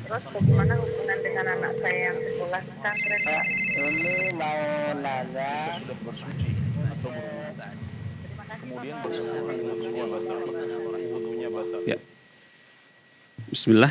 Terus bagaimana hubungan dengan anak saya yang sekolah pesantren? Ini mau nanya. Sudah bersuci atau berwudu. Kemudian bersentuhan dengan suami, wudunya batal. Ya. Bismillah.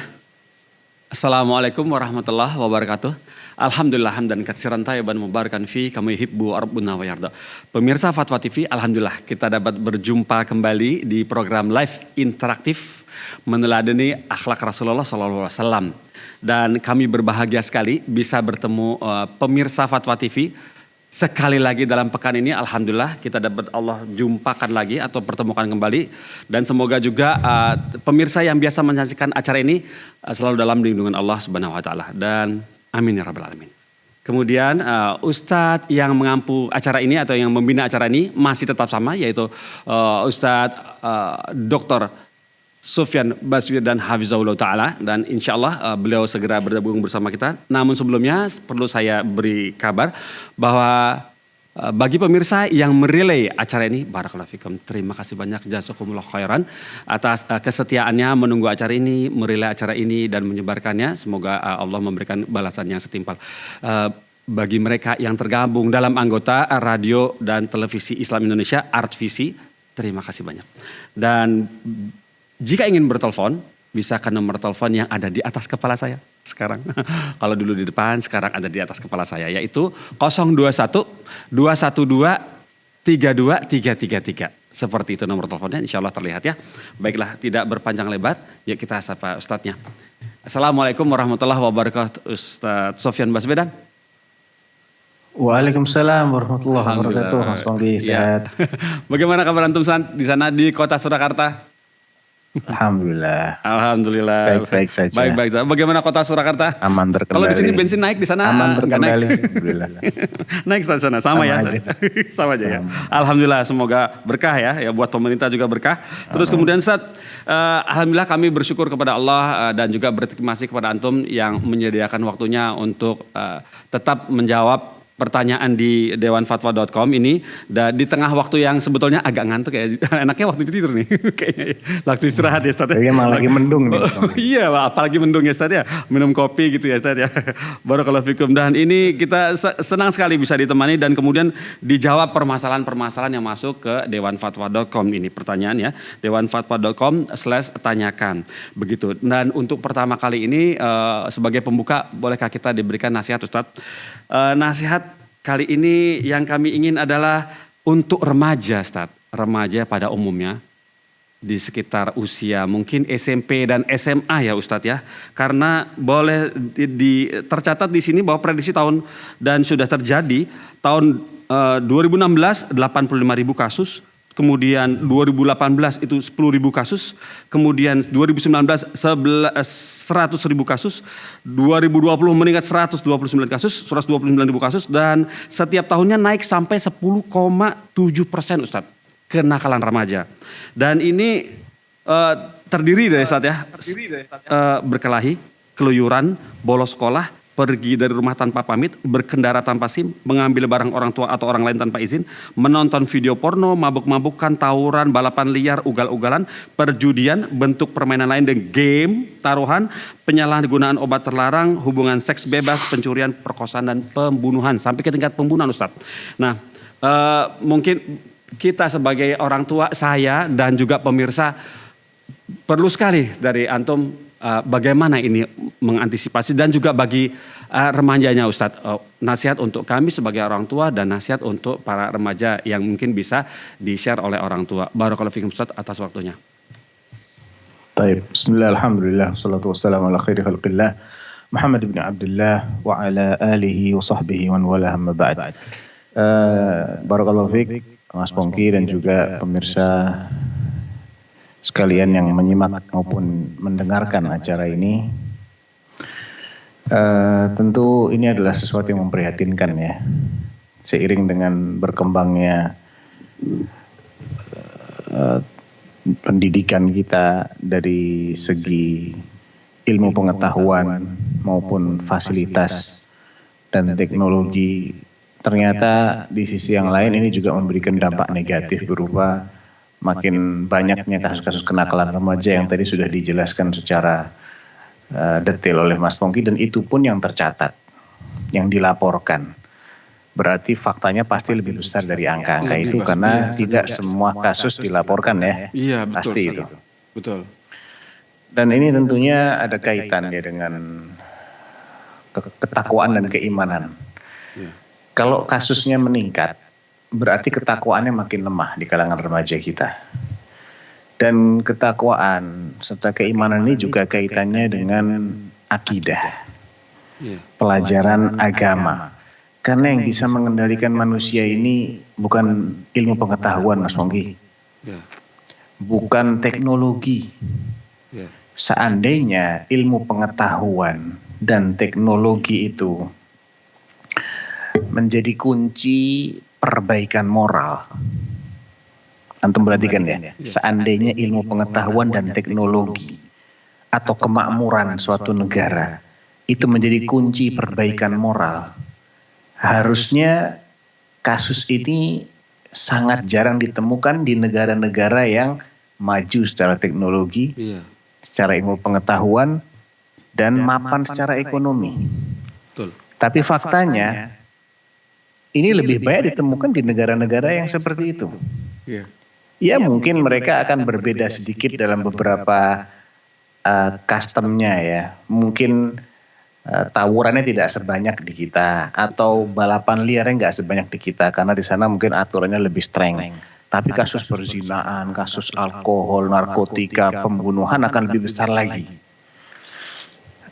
Assalamualaikum warahmatullahi wabarakatuh. Alhamdulillah hamdan katsiran thayyiban mubarakan fi kama yuhibbu rabbuna wa yarda. Pemirsa Fatwa TV, alhamdulillah kita dapat berjumpa kembali di program live interaktif meneladani akhlak Rasulullah SAW. Dan kami berbahagia sekali bisa bertemu pemirsa Fatwa TV sekali lagi dalam pekan ini. Alhamdulillah kita dapat Allah jumpakan lagi atau pertemukan kembali. Dan semoga juga pemirsa yang biasa menyaksikan acara ini selalu dalam lindungan Allah Subhanahu wa taala. Dan amin ya rabbal alamin. Kemudian Ustadz yang mengampu acara ini atau yang membina acara ini masih tetap sama, yaitu Ustadz Dr. Sufyan Baswedan Hafizahullah Ta'ala, dan insya Allah beliau segera bergabung bersama kita. Namun sebelumnya perlu saya beri kabar bahwa bagi pemirsa yang merelay acara ini, barakallahu fikum, terima kasih banyak, jazakumullah khairan atas kesetiaannya menunggu acara ini, merelay acara ini dan menyebarkannya. Semoga Allah memberikan balasan yang setimpal. Bagi mereka yang tergabung dalam anggota radio dan televisi Islam Indonesia, ArtVisi, terima kasih banyak. Dan jika ingin bertelepon, bisa ke nomor telepon yang ada di atas kepala saya sekarang. Kalau dulu di depan, sekarang ada di atas kepala saya, yaitu 021 212 32333. Seperti itu nomor teleponnya, insya Allah terlihat ya. Baiklah, tidak berpanjang lebar, yuk kita sapa Ustadznya. Assalamualaikum warahmatullahi wabarakatuh, Ustadz Sofyan Baswedan. Waalaikumsalam warahmatullahi wabarakatuh. Mas Pongki, sehat. Bagaimana kabar antum di sana di kota Surakarta? Alhamdulillah. Alhamdulillah. Baik-baik saja. Baik-baik saja. Bagaimana kota Surakarta? Aman terkendali. Kalau di sini bensin naik, di sana aman nggak naik. terkendali. Alhamdulillah. Naik di sana, sama ya. Aja. Sama aja ya. Alhamdulillah, semoga berkah ya buat pemerintah juga berkah. Terus kemudian Ustaz, alhamdulillah kami bersyukur kepada Allah dan juga berterima kasih kepada antum yang menyediakan waktunya untuk tetap menjawab pertanyaan di dewanfatwa.com ini, dan di tengah waktu yang sebetulnya agak ngantuk ya, enaknya waktu tidur nih kayaknya, waktu istirahat ya Ustaz ya. Kayaknya malah lagi mendung nih. Iya, apalagi mendung ya Ustaz ya, minum kopi gitu ya Ustaz ya. Barakallahu fikum. Dan ini kita senang sekali bisa ditemani dan kemudian dijawab permasalahan-permasalahan yang masuk ke dewanfatwa.com ini, pertanyaan ya, dewanfatwa.com/tanyakan begitu. Dan untuk pertama kali ini sebagai pembuka, bolehkah kita diberikan nasihat Ustaz? Nasihat kali ini yang kami ingin adalah untuk remaja, Ustaz. Remaja pada umumnya di sekitar usia mungkin SMP dan SMA ya Ustadz ya. Karena boleh tercatat di sini bahwa prediksi tahun dan sudah terjadi tahun 2016 85.000 kasus. Kemudian 2018 itu 10.000 kasus, kemudian 2019 100.000 kasus, 2020 meningkat 129 kasus, 129.000 kasus, dan setiap tahunnya naik sampai 10,7% Ustadz, kenakalan remaja. Dan ini terdiri dari Ustadz ya, berkelahi, keluyuran, bolos sekolah, pergi dari rumah tanpa pamit, berkendara tanpa SIM, mengambil barang orang tua atau orang lain tanpa izin, menonton video porno, mabuk-mabukan, tawuran, balapan liar, ugal-ugalan, perjudian, bentuk permainan lain dan game, taruhan, penyalahgunaan obat terlarang, hubungan seks bebas, pencurian, perkosaan dan pembunuhan sampai ke tingkat pembunuhan Ustadz. Nah, mungkin kita sebagai orang tua, saya dan juga pemirsa perlu sekali dari antum bagaimana ini mengantisipasi, dan juga bagi remajanya Ustadz, nasihat untuk kami sebagai orang tua dan nasihat untuk para remaja yang mungkin bisa di-share oleh orang tua. Barakallahu fikum Ustadz atas waktunya. Baik, bismillah, alhamdulillah, wassalatu wassalamu ala khairi khalqillah, Muhammad ibn Abdullah wa ala alihi wa sahbihi wa wala hamma ba'd. Barakallahu fiik Mas Pongki dan juga pemirsa sekalian yang menyimak maupun mendengarkan acara ini. Tentu ini adalah sesuatu yang memprihatinkan ya. Seiring dengan berkembangnya pendidikan kita dari segi ilmu pengetahuan maupun fasilitas dan teknologi, ternyata di sisi yang lain ini juga memberikan dampak negatif berupa makin banyaknya kasus-kasus kenakalan remaja yang tadi sudah dijelaskan secara detail oleh Mas Pongki, dan itu pun yang tercatat, yang dilaporkan. Berarti faktanya pasti lebih besar dari angka-angka itu, karena tidak semua kasus dilaporkan ya. Iya, betul. Pasti Ustaz. itu. Betul. Dan ini tentunya ada kaitannya dengan ketakwaan dan keimanan. Iya. Kalau kasusnya meningkat, berarti ketakwaannya makin lemah di kalangan remaja kita. Dan ketakwaan serta keimanan ini juga kaitannya dengan akidah, Iya. pelajaran agama. Karena yang bisa mengendalikan manusia ini bukan ilmu pengetahuan, Mas Pongki, Iya. bukan teknologi. Iya. Seandainya ilmu pengetahuan dan teknologi itu menjadi kunci perbaikan moral. Antum perhatikan ya, seandainya ilmu pengetahuan dan teknologi atau kemakmuran suatu negara itu menjadi kunci perbaikan moral, harusnya kasus ini sangat jarang ditemukan di negara-negara yang maju secara teknologi, Iya. secara ilmu pengetahuan, dan mapan secara ekonomi. Betul. Tapi faktanya ini lebih banyak ditemukan di negara-negara yang seperti itu. Iya. Ya mungkin mereka akan berbeda sedikit dalam beberapa customnya ya. Mungkin tawurannya tidak sebanyak di kita, atau balapan liarnya nggak sebanyak di kita, karena di sana mungkin aturannya lebih streng. Tapi kasus perzinaan, kasus alkohol, narkotika, pembunuhan akan lebih besar lagi.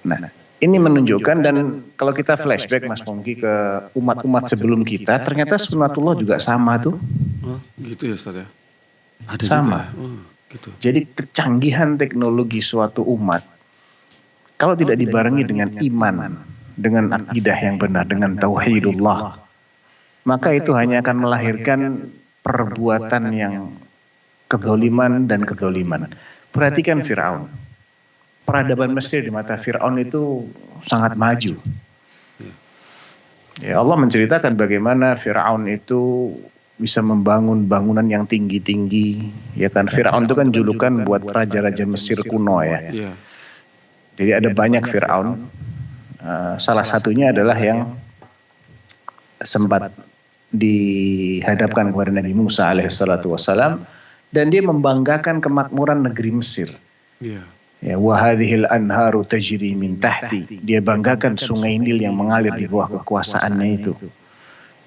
Nah, ini menunjukkan, dan kalau kita flashback Mas Pongki ke umat-umat sebelum kita, ternyata sunatullah juga sama tuh. Oh, gitu ya Ustaz ya. Ada Sama. juga. Oh, gitu. Jadi kecanggihan teknologi suatu umat, kalau tidak dibarengi dengan iman, dengan akidah yang benar, dengan tauhidullah, maka itu hanya akan melahirkan perbuatan yang kezaliman dan kezaliman. Perhatikan Fir'aun. Peradaban Mesir di mata Fir'aun itu sangat maju. Ya, Allah menceritakan bagaimana Fir'aun itu bisa membangun bangunan yang tinggi-tinggi. Ya kan, Fir'aun itu kan julukan buat raja-raja Mesir kuno ya. Iya. Jadi ada banyak Fir'aun. Salah satunya adalah yang sempat dihadapkan kepada Nabi Musa alaihissalatu wassalam, dan dia membanggakan kemakmuran negeri Mesir. Iya. Ya, wa hadhil anharu tajri min tahti. Dia banggakan sungai Nil yang mengalir di bawah kekuasaannya itu.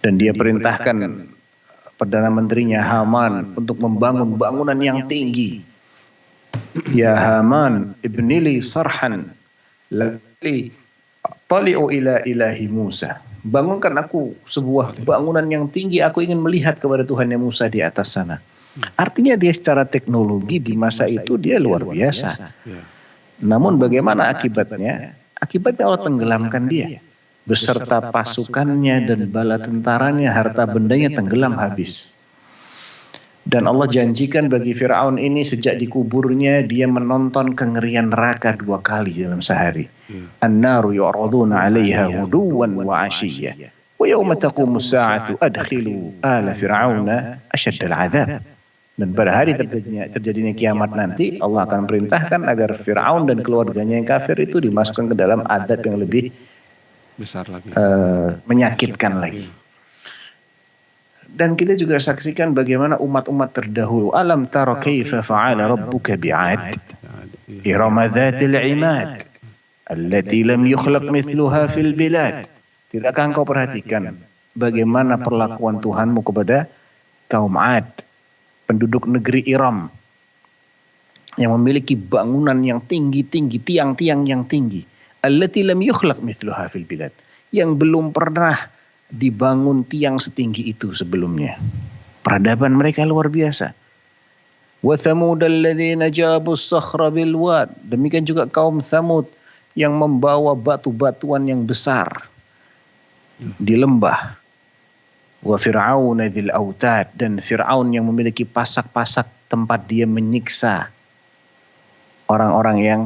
Dan dia perintahkan Perdana Menterinya Haman untuk membangun bangunan yang tinggi. Ya Haman, ibnili sarhan lali tali'u ila ilahi Musa. Bangunkan aku sebuah bangunan yang tinggi, aku ingin melihat kepada Tuhannya Musa di atas sana. Artinya dia secara teknologi di masa itu dia luar biasa. Iya. Namun bagaimana akibatnya? Akibatnya Allah tenggelamkan dia. Beserta pasukannya dan bala tentaranya, harta bendanya tenggelam habis. Dan Allah janjikan bagi Fir'aun ini sejak dikuburnya dia menonton kengerian neraka 2 kali dalam sehari. An-naru yu'raduna 'alaiha ghuduwan wa 'ashiyya. Wa yawma taqumu as-sa'atu adkhilu ala fir'auna asyaddal 'adzab. Dan pada hari terjadinya kiamat nanti, Allah akan perintahkan agar Fir'aun dan keluarganya yang kafir itu dimasukkan ke dalam azab yang lebih Besar lagi. menyakitkan lagi. Dan kita juga saksikan bagaimana umat-umat terdahulu. Alam tara kaifa fa'ala rabbuka bi'ad, irama dhatil 'imad, allati lam yukhlaq mithluha fil bilad. Tidakkah engkau perhatikan bagaimana perlakuan Tuhanmu kepada kaum 'Ad, penduduk negeri Iram, yang memiliki bangunan yang tinggi-tinggi, tiang-tiang yang tinggi. Allati lam yukhlaq mithluha fil bilad, yang belum pernah dibangun tiang setinggi itu sebelumnya. Peradaban mereka luar biasa. Wa thamud alladzina jabu as-sakhra bil wad. Demikian juga kaum Thamud yang membawa batu-batuan yang besar di lembah. Wa Fir'aun dzil autad, dan Fir'aun yang memiliki pasak-pasak tempat dia menyiksa orang-orang yang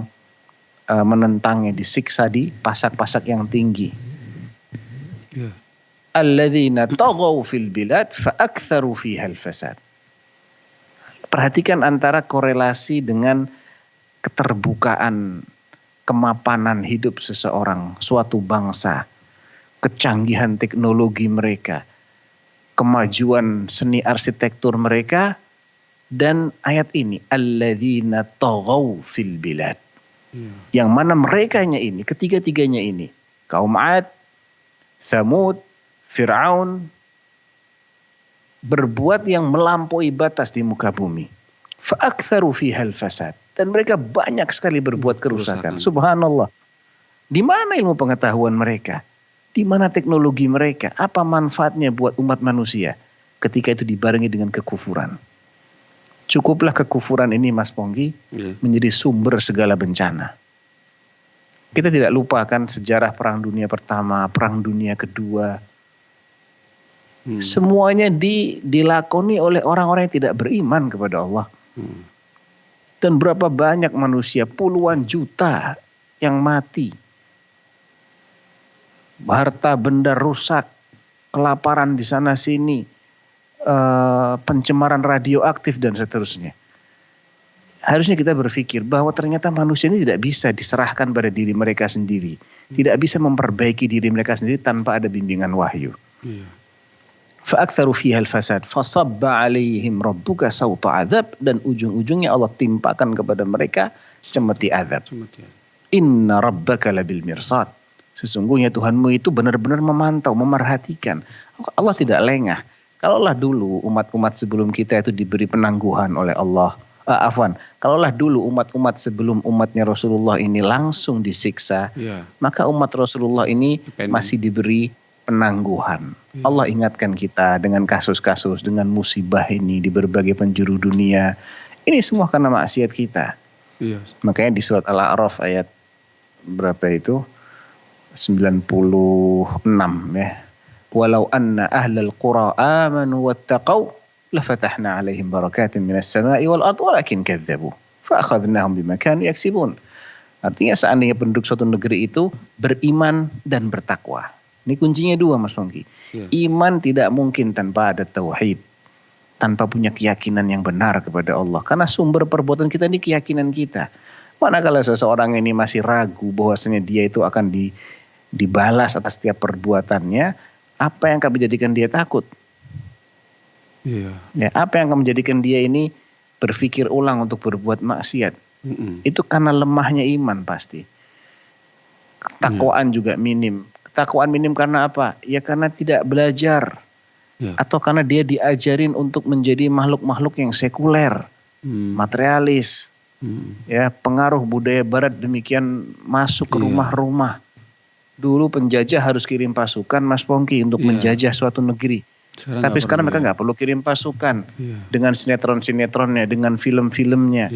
menentangnya, disiksa di pasak-pasak yang tinggi. Iya. Alladzina taghaw fil bilad fa aktsaru fiha al-fasad. Perhatikan antara korelasi dengan keterbukaan kemapanan hidup seseorang, suatu bangsa, kecanggihan teknologi mereka, kemajuan seni arsitektur mereka, dan ayat ini, alladzina taghaw fil bilad. Yang mana merekanya ini, ketiga-tiganya ini, kaum Ad, Tsamud, Fir'aun, berbuat yang melampaui batas di muka bumi. Fa'aktsaru fihal fasad. Dan mereka banyak sekali berbuat kerusakan. Subhanallah. Di mana ilmu pengetahuan mereka? Di mana teknologi mereka? Apa manfaatnya buat umat manusia ketika itu dibarengi dengan kekufuran? Cukuplah kekufuran ini, Mas Pongki, menjadi sumber segala bencana. Kita tidak lupakan sejarah Perang Dunia Pertama, Perang Dunia Kedua. Semuanya dilakoni oleh orang-orang yang tidak beriman kepada Allah. Dan berapa banyak manusia, puluhan juta yang mati. Harta benda rusak, kelaparan di sana sini, pencemaran radioaktif dan seterusnya. Harusnya kita berpikir bahwa ternyata manusia ini tidak bisa diserahkan pada diri mereka sendiri. Tidak bisa memperbaiki diri mereka sendiri tanpa ada bimbingan wahyu. Fa'aktsaru fihal fasad fasabba 'alaihim rabbuka sawta 'adzab, dan ujung-ujungnya Allah timpakan kepada mereka cemeti azab. Inna rabbaka labil mirsad. Sesungguhnya Tuhanmu itu benar-benar memantau, memerhatikan. Allah tidak lengah. Kalaulah dulu umat-umat sebelum kita itu diberi penangguhan oleh Allah. Kalaulah dulu umat-umat sebelum umatnya Rasulullah ini langsung disiksa, maka umat Rasulullah ini masih diberi penangguhan. Allah ingatkan kita dengan kasus-kasus, dengan musibah ini di berbagai penjuru dunia. Ini semua karena maksiat kita. Makanya di surat Al-A'raf ayat berapa itu? 96 ya. Walau anna ahlal qura amanu wattaqau lafatahna 'alaihim barakatin minas sama'i wal ardh walakin kadzdzabu fa akhadnahum bima kanu yaksibun. Artinya seandainya penduduk suatu negeri itu beriman dan bertakwa. Ini kuncinya dua, Mas Pongki. Iman tidak mungkin tanpa ada tauhid, tanpa punya keyakinan yang benar kepada Allah. Karena sumber perbuatan kita ini keyakinan kita. Manakala seseorang ini masih ragu bahwasanya dia itu akan dibalas atas setiap perbuatannya, apa yang akan menjadikan dia takut? Ya, apa yang akan menjadikan dia ini berpikir ulang untuk berbuat maksiat? Itu karena lemahnya iman pasti. Ketakwaan juga minim. Ketakwaan minim karena apa? Ya karena tidak belajar. Atau karena dia diajarin untuk menjadi makhluk-makhluk yang sekuler, materialis. Ya, pengaruh budaya barat demikian masuk ke rumah-rumah. Dulu penjajah harus kirim pasukan, Mas Pongki, untuk menjajah suatu negeri. Tapi sekarang mereka nggak perlu kirim pasukan. Dengan sinetron-sinetronnya, dengan film-filmnya,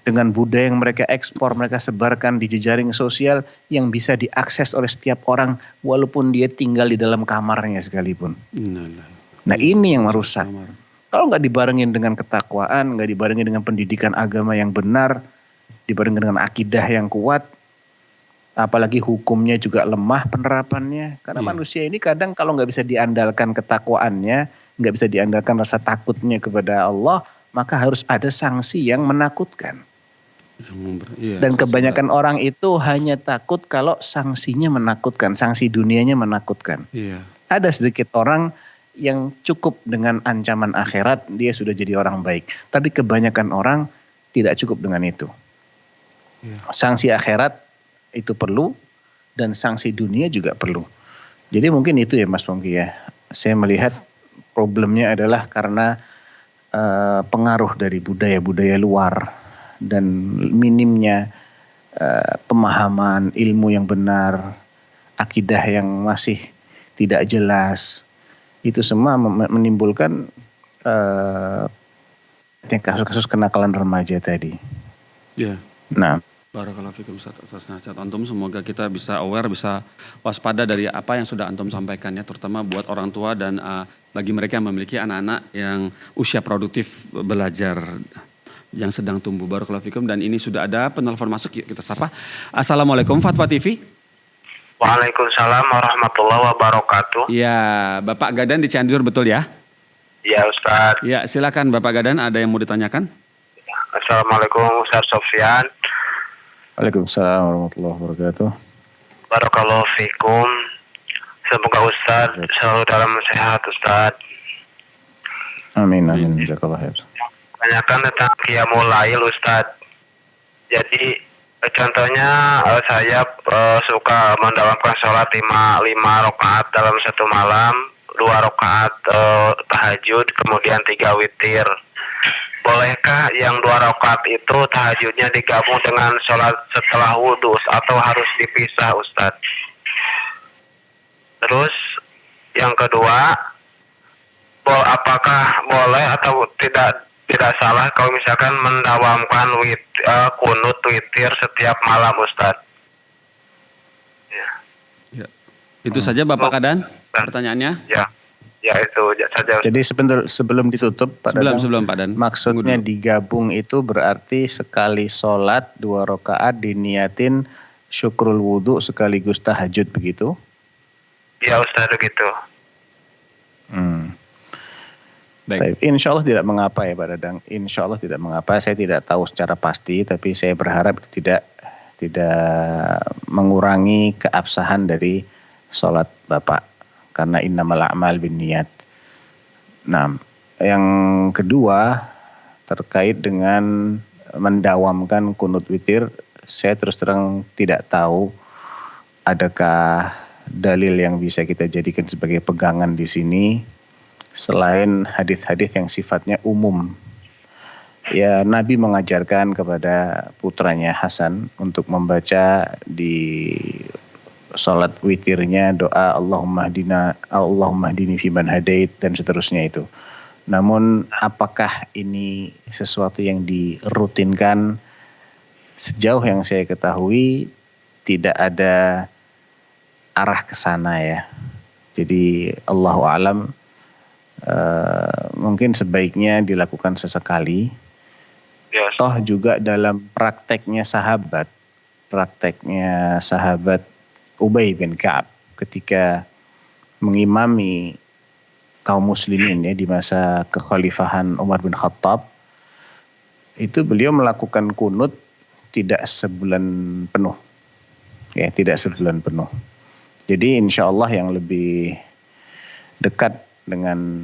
dengan budaya yang mereka ekspor, mereka sebarkan di jejaring sosial yang bisa diakses oleh setiap orang walaupun dia tinggal di dalam kamarnya sekalipun. Nah ini yang merusak. Kalau nggak dibarengin dengan ketakwaan, nggak dibarengin dengan pendidikan agama yang benar, dibarengin dengan akidah yang kuat, apalagi hukumnya juga lemah penerapannya. Karena manusia ini kadang kalau nggak bisa diandalkan ketakwaannya, nggak bisa diandalkan rasa takutnya kepada Allah, maka harus ada sanksi yang menakutkan. Dan kebanyakan orang itu hanya takut kalau sanksinya menakutkan, sanksi dunianya menakutkan. Ada sedikit orang yang cukup dengan ancaman akhirat, dia sudah jadi orang baik. Tapi kebanyakan orang tidak cukup dengan itu. Sanksi akhirat itu perlu, dan sanksi dunia juga perlu. Jadi mungkin itu ya Mas Pongki ya. Saya melihat problemnya adalah karena pengaruh dari budaya-budaya luar dan minimnya pemahaman ilmu yang benar, akidah yang masih tidak jelas. Itu semua menimbulkan kasus-kasus kenakalan remaja tadi. Nah, Barakallahu fikum atas nasihat antum. Semoga kita bisa aware, bisa waspada dari apa yang sudah antum sampaikan ya, terutama buat orang tua dan bagi mereka yang memiliki anak-anak yang usia produktif belajar yang sedang tumbuh. Barakallahu fikum. Dan ini sudah ada penelpon masuk, yuk kita sapa. Assalamualaikum Fatwa TV. Waalaikumsalam warahmatullahi wabarakatuh. Ya, Bapak Gadan di Cianjur betul ya? Ya Ustaz. Ya, silakan Bapak Gadan, ada yang mau ditanyakan? Assalamualaikum Ustaz Sofyan. Waalaikumsalam warahmatullahi wabarakatuh. Barakallahu fikum. Semoga Ustaz selalu dalam sehat Ustaz. Amin amin. Jazakallah khair. Tanyakan tentang qiyamul lail Ustaz. Jadi contohnya saya suka mendawamkan sholat 5 rakaat dalam satu malam, 2 rakaat tahajud, kemudian 3 witir. Bolehkah yang 2 rakaat itu tahajudnya digabung dengan sholat setelah wudhu atau harus dipisah Ustaz? Terus yang kedua, apakah boleh atau tidak salah kalau misalkan mendawamkan kunut witir setiap malam Ustaz? Ya. Itu saja Bapak Kadan pertanyaannya. Ya itu saja. Jadi sebelum ditutup Pak Dadang, Sebelum Pak Dan. maksudnya digabung itu berarti sekali sholat 2 rakaat diniatin syukrul wudhu sekaligus tahajud begitu? Ya Ustaz begitu. Baik. Insya Allah tidak mengapa ya Pak Dadang. Insya Allah tidak mengapa. Saya tidak tahu secara pasti, tapi saya berharap tidak mengurangi keabsahan dari sholat Bapak. Karena innamal a'mal binniyat. Nah, yang kedua terkait dengan mendawamkan kunut witir, saya terus terang tidak tahu adakah dalil yang bisa kita jadikan sebagai pegangan di sini selain hadis-hadis yang sifatnya umum. Ya, Nabi mengajarkan kepada putranya Hasan untuk membaca di salat witirnya doa Allahumma hdini fiman hadait dan seterusnya itu. Namun apakah ini sesuatu yang dirutinkan? Sejauh yang saya ketahui tidak ada arah ke sana ya. Jadi Allahu a'lam, mungkin sebaiknya dilakukan sesekali. Ya, Toh juga dalam prakteknya sahabat Ubay bin Ka'ab ketika mengimami kaum muslimin ya di masa kekhalifahan Umar bin Khattab, itu beliau melakukan kunut tidak sebulan penuh. Ya, tidak sebulan penuh. Jadi insya Allah yang lebih dekat dengan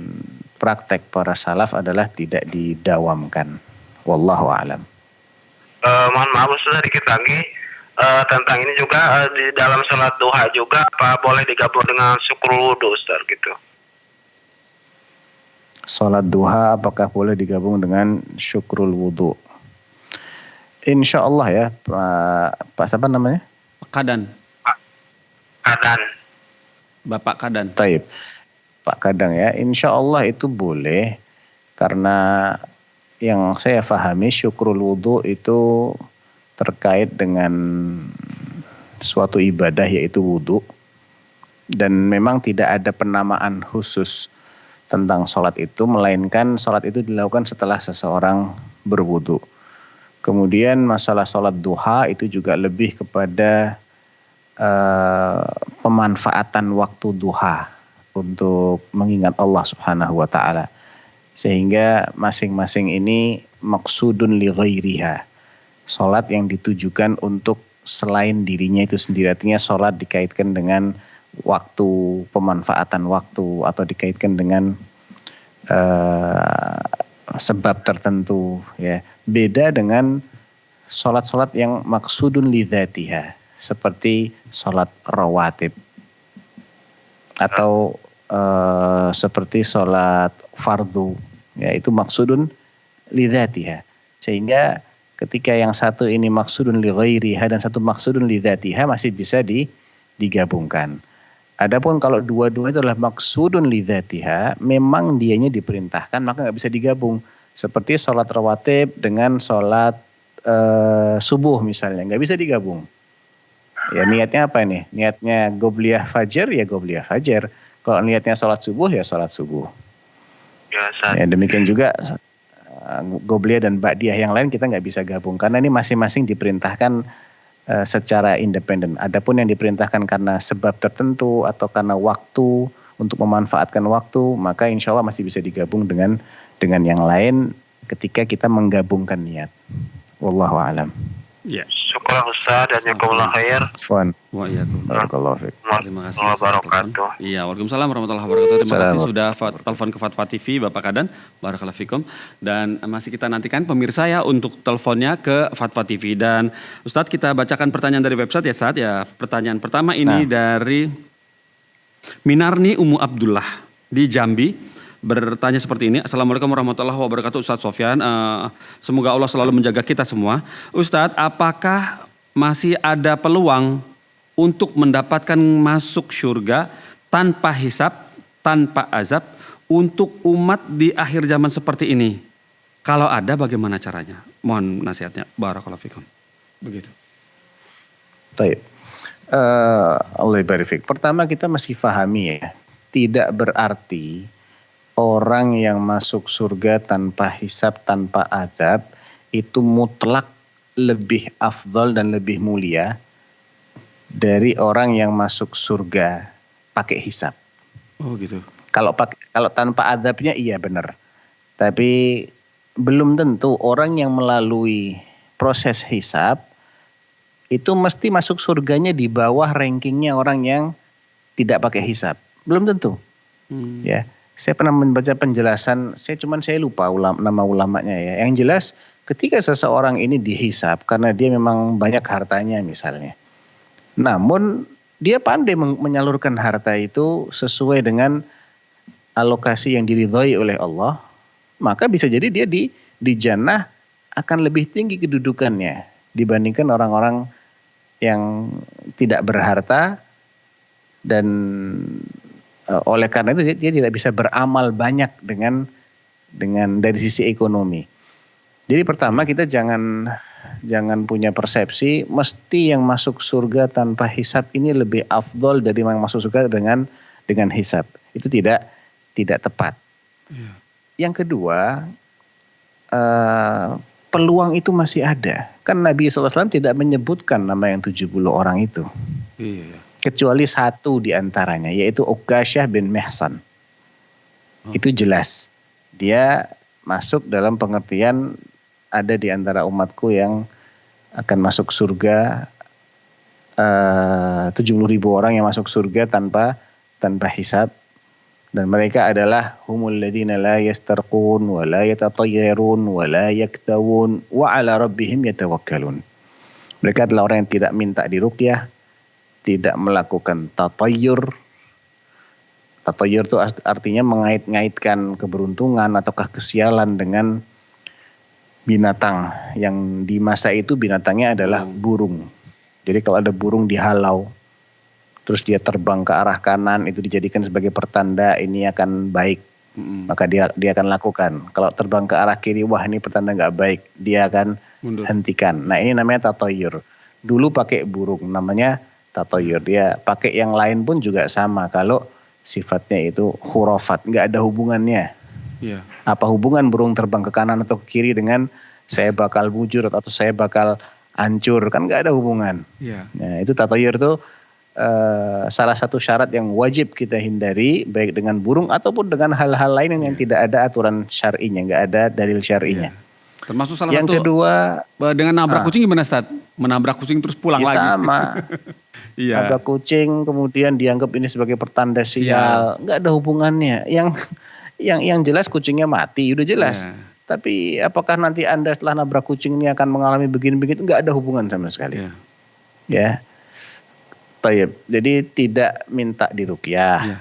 praktek para salaf adalah tidak didawamkan. Wallahu a'lam. Mohon maaf Ustaz, sedikit lagi tentang ini juga di dalam sholat duha juga apa boleh digabung dengan syukrul wudhu Ustaz gitu? Salat duha apakah boleh digabung dengan syukrul wudhu? Insya Allah ya, Pak siapa namanya? Kadan. Kadan. Bapak Kadan. Taib. Pak Kadang ya, insya Allah itu boleh karena yang saya pahami syukrul wudhu itu terkait dengan suatu ibadah yaitu wudhu, dan memang tidak ada penamaan khusus tentang sholat itu, melainkan sholat itu dilakukan setelah seseorang berwudhu. Kemudian masalah sholat duha itu juga lebih kepada pemanfaatan waktu duha untuk mengingat Allah Subhanahu wa taala. Sehingga masing-masing ini maksudun li ghairiha. Salat yang ditujukan untuk selain dirinya itu sendiri. Artinya salat dikaitkan dengan waktu, pemanfaatan waktu, atau dikaitkan dengan sebab tertentu ya. Beda dengan salat-salat yang maksudun li dzatiha, seperti salat rawatib atau seperti salat fardu ya, itu maksudun li dzatiha. Sehingga ketika yang satu ini maksudun li ghairiha dan satu maksudun li dzatiha masih bisa digabungkan. Adapun kalau dua-dua itu adalah maksudun li dzatiha, memang dianya diperintahkan maka nggak bisa digabung. Seperti sholat rawatib dengan sholat subuh misalnya, nggak bisa digabung. Ya niatnya apa nih? Niatnya qobliyah fajar ya qobliyah fajar. Kalau niatnya sholat subuh ya sholat subuh. Ya demikian juga qobliyah dan ba'diyah yang lain kita nggak bisa gabung karena ini masing-masing diperintahkan secara independen. Adapun yang diperintahkan karena sebab tertentu atau karena waktu, untuk memanfaatkan waktu, maka insya Allah masih bisa digabung dengan yang lain ketika kita menggabungkan niat. Wallahu a'lam. Ya. Syukur Syukur Ustaz dan jazakumullah khair. Wan, Wa iyyakum. barakallahu fiik. Terima kasih. Warahmatullahi sudah wabarakatuh. telepon. Iya, waalaikumsalam warahmatullahi wabarakatuh. Terima kasih Assalamualaikum. sudah telepon ke Fatwa TV Bapak Kadan. Barakallahu fikum. Dan masih kita nantikan pemirsa ya untuk teleponnya ke Fatwa TV. Dan Ustadz kita bacakan pertanyaan dari website ya Ustadz ya. Pertanyaan pertama ini dari Minarni Umu Abdullah di Jambi. Bertanya seperti ini. Assalamualaikum warahmatullahi wabarakatuh Ustadz Sofyan. Semoga Allah selalu menjaga kita semua. Ustadz, apakah masih ada peluang untuk mendapatkan masuk surga tanpa hisab, tanpa azab untuk umat di akhir zaman seperti ini? Kalau ada bagaimana caranya? Mohon nasihatnya. Barakallahu fikum. Begitu. Baik. Allah barik fiik. Pertama kita masih pahami ya. Tidak berarti orang yang masuk surga tanpa hisab, tanpa adab, itu mutlak lebih afdal dan lebih mulia dari orang yang masuk surga pakai hisab. Oh gitu. Kalau tanpa adabnya iya benar. Tapi belum tentu orang yang melalui proses hisab itu mesti masuk surganya di bawah rankingnya orang yang tidak pakai hisab. Belum tentu. Ya. Saya pernah membaca penjelasan, saya lupa nama ulamanya ya. Yang jelas ketika seseorang ini dihisab karena dia memang banyak hartanya misalnya. Namun dia pandai menyalurkan harta itu sesuai dengan alokasi yang diridhoi oleh Allah. Maka bisa jadi dia di jannah akan lebih tinggi kedudukannya dibandingkan orang-orang yang tidak berharta dan oleh karena itu dia tidak bisa beramal banyak dengan dari sisi ekonomi. Jadi pertama kita jangan punya persepsi mesti yang masuk surga tanpa hisab ini lebih afdol dari yang masuk surga dengan hisab. Itu tidak tepat. Iya. Yang kedua, peluang itu masih ada. Kan Nabi SAW tidak menyebutkan nama yang 70 orang itu. Iya. Kecuali satu di antaranya, yaitu Uqasyah bin Mihsan. Itu jelas. Dia masuk dalam pengertian ada di antara umatku yang akan masuk surga, 70.000 orang yang masuk surga tanpa hisab. Dan mereka adalah humul ladzina la yastarqun wa la yatatayyarun wa la yaktawun wa ala rabbihim yatawakkalun. Mereka adalah orang yang tidak minta diruqyah, tidak melakukan tatayyur. Tatayyur itu artinya mengait-ngaitkan keberuntungan ataukah kesialan dengan binatang. Yang di masa itu binatangnya adalah burung. Jadi kalau ada burung dihalau, terus dia terbang ke arah kanan, itu dijadikan sebagai pertanda ini akan baik. Maka dia akan lakukan. Kalau terbang ke arah kiri, wah ini pertanda nggak baik, dia akan hentikan. Nah ini namanya tatayyur. Dulu pakai burung, namanya tatayyur. Dia pakai yang lain pun juga sama. Kalau sifatnya itu khurafat, nggak ada hubungannya. Iya. Apa hubungan burung terbang ke kanan atau ke kiri dengan saya bakal bujur atau saya bakal hancur? Kan nggak ada hubungan. Iya. Nah, itu tatayyur itu salah satu syarat yang wajib kita hindari, baik dengan burung ataupun dengan hal-hal lain yang tidak ada aturan syar'inya, nggak ada dalil syar'inya. Termasuk salah Yang satu kedua, dengan nabrak kucing gimana Ustaz? Menabrak kucing terus pulang ya lagi. sama. Iya. Nabrak kucing kemudian dianggap ini sebagai pertanda sial, nggak ada hubungannya. Yang jelas kucingnya mati, udah jelas. Iya. Tapi apakah nanti Anda setelah nabrak kucing ini akan mengalami begini-begitu? Nggak ada hubungan sama sekali. Iya. Ya. Tayyib. Jadi tidak minta diruqyah. Iya.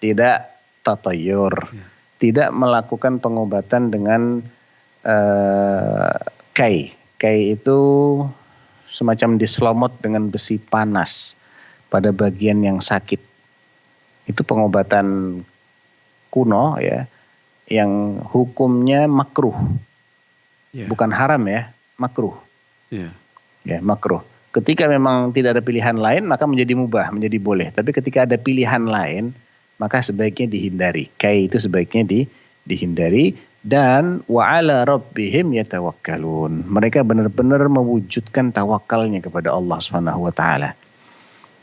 Tidak tatayyur. Iya. Tidak melakukan pengobatan dengan kai. Kai itu semacam diselomot dengan besi panas pada bagian yang sakit. Itu pengobatan kuno ya, yang hukumnya makruh. Iya. Bukan haram ya, makruh. Iya. Ya, makruh. Ketika memang tidak ada pilihan lain maka menjadi mubah, menjadi boleh. Tapi ketika ada pilihan lain maka sebaiknya dihindari. Kai itu sebaiknya dihindari. Dan wa'ala rabbihim yatawakkalun. Mereka benar-benar mewujudkan tawakalnya kepada Allah SWT.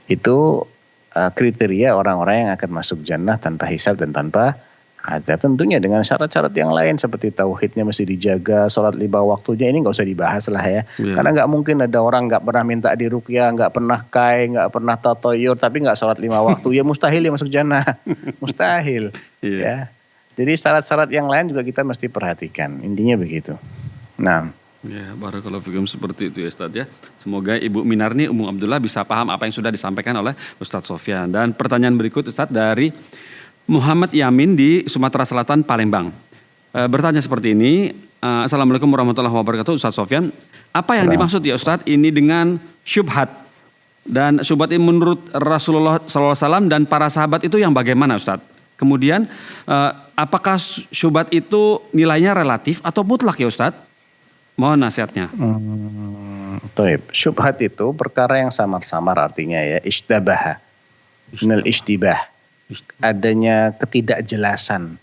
Itu kriteria orang-orang yang akan masuk jannah tanpa hisab dan tanpa Ada tentunya dengan syarat-syarat yang lain seperti tauhidnya mesti dijaga, sholat 5 waktunya ini nggak usah dibahas lah ya. Iya. Karena nggak mungkin ada orang nggak pernah minta diruqyah, nggak pernah nggak pernah tatoyur, tapi nggak sholat 5 waktu. Ya mustahil ya masuk jannah, mustahil. Iya. Ya. Jadi syarat-syarat yang lain juga kita mesti perhatikan. Intinya begitu. Nah. Ya, barakallahu fikum seperti itu ya Ustaz ya. Semoga Ibu Minarni Ummu Abdullah bisa paham apa yang sudah disampaikan oleh Ustaz Sofyan. Dan pertanyaan berikut Ustaz dari Muhammad Yamin di Sumatera Selatan, Palembang. Bertanya seperti ini, Assalamualaikum warahmatullahi wabarakatuh Ustaz Sofyan. Apa yang dimaksud ya Ustaz ini dengan syubhat? Dan syubhat ini menurut Rasulullah SAW dan para sahabat itu yang bagaimana Ustaz? Kemudian apakah syubhat itu nilainya relatif atau mutlak ya Ustaz? Mohon nasihatnya. Taib. Syubhat itu perkara yang samar-samar artinya ya, ishtabaha. Minal ishtibah. Adanya ketidakjelasan.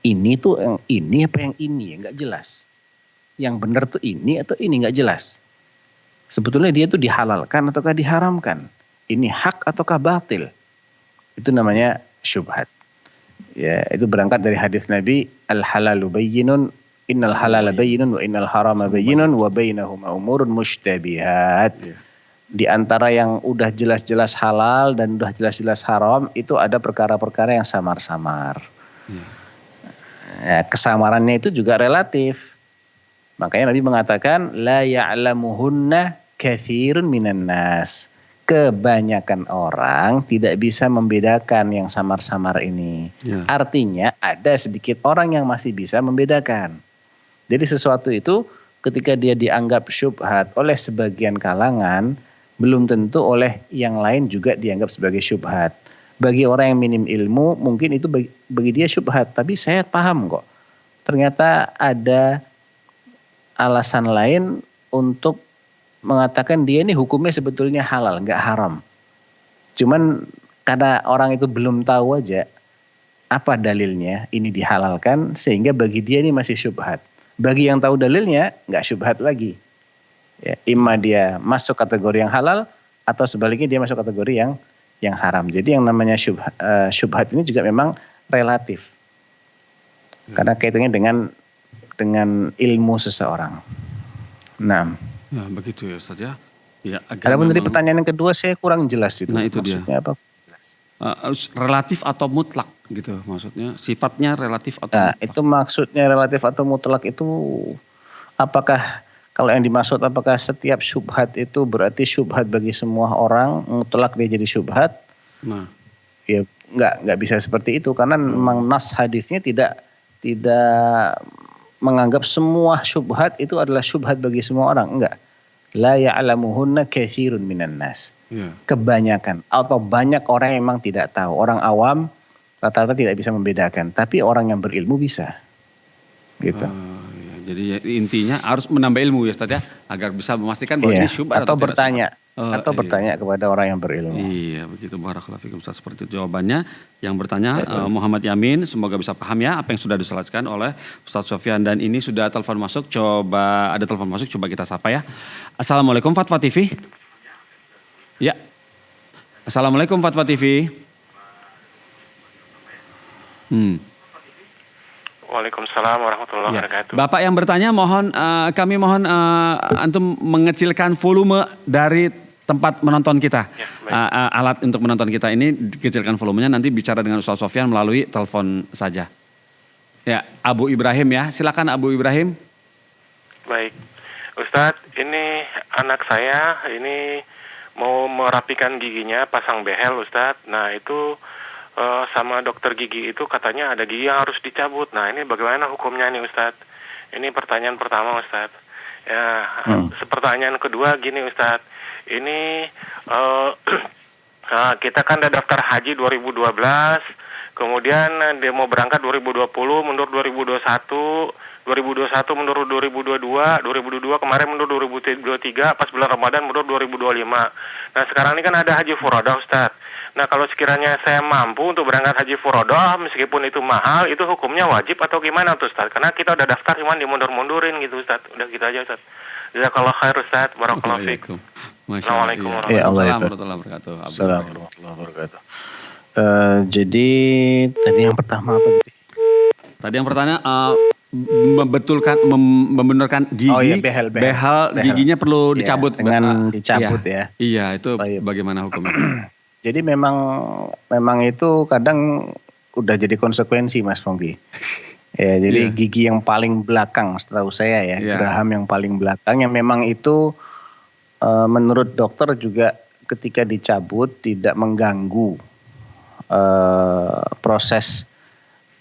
Ini tuh yang ini apa yang ini ya nggak jelas. Yang benar tuh ini atau ini nggak jelas. Sebetulnya dia tuh dihalalkan ataukah diharamkan. Ini hak ataukah batil. Itu namanya syubhat. Ya, itu berangkat dari hadis Nabi, al-halalu bayyinun, innal halala bayyinun wa innal harama bayyinun wa bainahuma umurun mushtabihat. Di antara yang udah jelas-jelas halal dan udah jelas-jelas haram itu ada perkara-perkara yang samar-samar. Ya, kesamarannya itu juga relatif. Makanya Nabi mengatakan la ya'lamuhunna katsirun minan nas. Kebanyakan orang tidak bisa membedakan yang samar-samar ini. Ya. Artinya ada sedikit orang yang masih bisa membedakan. Jadi sesuatu itu ketika dia dianggap syubhat oleh sebagian kalangan, belum tentu oleh yang lain juga dianggap sebagai syubhat. Bagi orang yang minim ilmu mungkin itu bagi dia syubhat, tapi saya paham kok. Ternyata ada alasan lain untuk mengatakan dia ini hukumnya sebetulnya halal, nggak haram. Cuman karena orang itu belum tahu aja apa dalilnya ini dihalalkan sehingga bagi dia ini masih syubhat. Bagi yang tahu dalilnya nggak syubhat lagi. Ya, imma dia masuk kategori yang halal atau sebaliknya dia masuk kategori yang haram. Jadi yang namanya syubhat ini juga memang relatif. Karena kaitannya dengan ilmu seseorang. Nah, Ya, begitu ya Ustaz ya. Ya, adapun dari pertanyaan yang kedua saya kurang jelas itu. Nah, itu maksudnya dia. apa? Relatif atau mutlak gitu maksudnya. Sifatnya relatif atau Nah, mutlak. itu maksudnya relatif atau mutlak itu apakah kalau yang dimaksud apakah setiap syubhat itu berarti syubhat bagi semua orang, mutlak dia jadi syubhat? Nah, Ya nggak bisa seperti itu karena memang nas hadisnya tidak menganggap semua syubhat itu adalah syubhat bagi semua orang, enggak. La ya'lamuhunna katsirun minan nas. ya. Kebanyakan atau banyak orang yang memang tidak tahu. Orang awam rata-rata tidak bisa membedakan, tapi orang yang berilmu bisa. Gitu. Ya, jadi ya, intinya harus menambah ilmu ya Ustaz ya, agar bisa memastikan bahwa Iya. ini syubhat Atau tidak bertanya. syubhat. Atau Iya. bertanya kepada orang yang berilmu. Iya, begitu barakallahu fikum Ustaz. Seperti itu jawabannya. Yang bertanya Muhammad Yamin, semoga bisa paham ya apa yang sudah dijelaskan oleh Ustaz Sofyan. Dan ini sudah telepon masuk, coba ada telepon masuk, coba kita sapa ya. Assalamualaikum Fatwa TV. Ya. Assalamualaikum Fatwa TV. Waalaikumsalam warahmatullahi Ya. wabarakatuh. Bapak yang bertanya kami mohon antum mengecilkan volume dari tempat menonton kita. Ya, baik. Alat untuk menonton kita ini dikecilkan volumenya, nanti bicara dengan Ustaz Sofyan melalui telepon saja. Ya, Abu Ibrahim ya. Silakan Abu Ibrahim. Baik, Ustadz, ini anak saya ini mau merapikan giginya, pasang behel, Ustadz. Nah itu sama dokter gigi itu katanya ada gigi yang harus dicabut. Nah ini bagaimana hukumnya nih, Ustadz? Ini pertanyaan pertama, Ustadz. Ya, pertanyaan kedua gini, Ustadz. Ini kita kan ada daftar haji 2012, kemudian dia mau berangkat 2020, mundur 2021. 2021 mundur 2022, 2022 kemarin mundur 2023, pas bulan Ramadan mundur 2025. Nah sekarang ini kan ada haji furodah, Ustadz. Nah kalau sekiranya saya mampu untuk berangkat haji furodah, meskipun itu mahal, itu hukumnya wajib atau gimana tuh, Ustadz? Karena kita udah daftar cuman dimundur-mundurin gitu, Ustadz. Udah gitu aja, Ustadz. Jazakallah khair, Ustadz. Barakallahu fiik. Assalamualaikum warahmatullahi wabarakatuh. Assalamualaikum warahmatullahi wabarakatuh. Jadi tadi yang pertama apa gitu? Tadi yang pertanyaan membenarkan gigi, Oh iya, behel. giginya perlu Iya, dicabut. dengan dicabut ya. Iya, itu Baik. bagaimana hukumnya? Jadi memang itu kadang udah jadi konsekuensi Mas Pongki. Ya, jadi Iya. gigi yang paling belakang setahu saya ya, Iya. geraham yang paling belakang yang memang itu menurut dokter juga ketika dicabut tidak mengganggu proses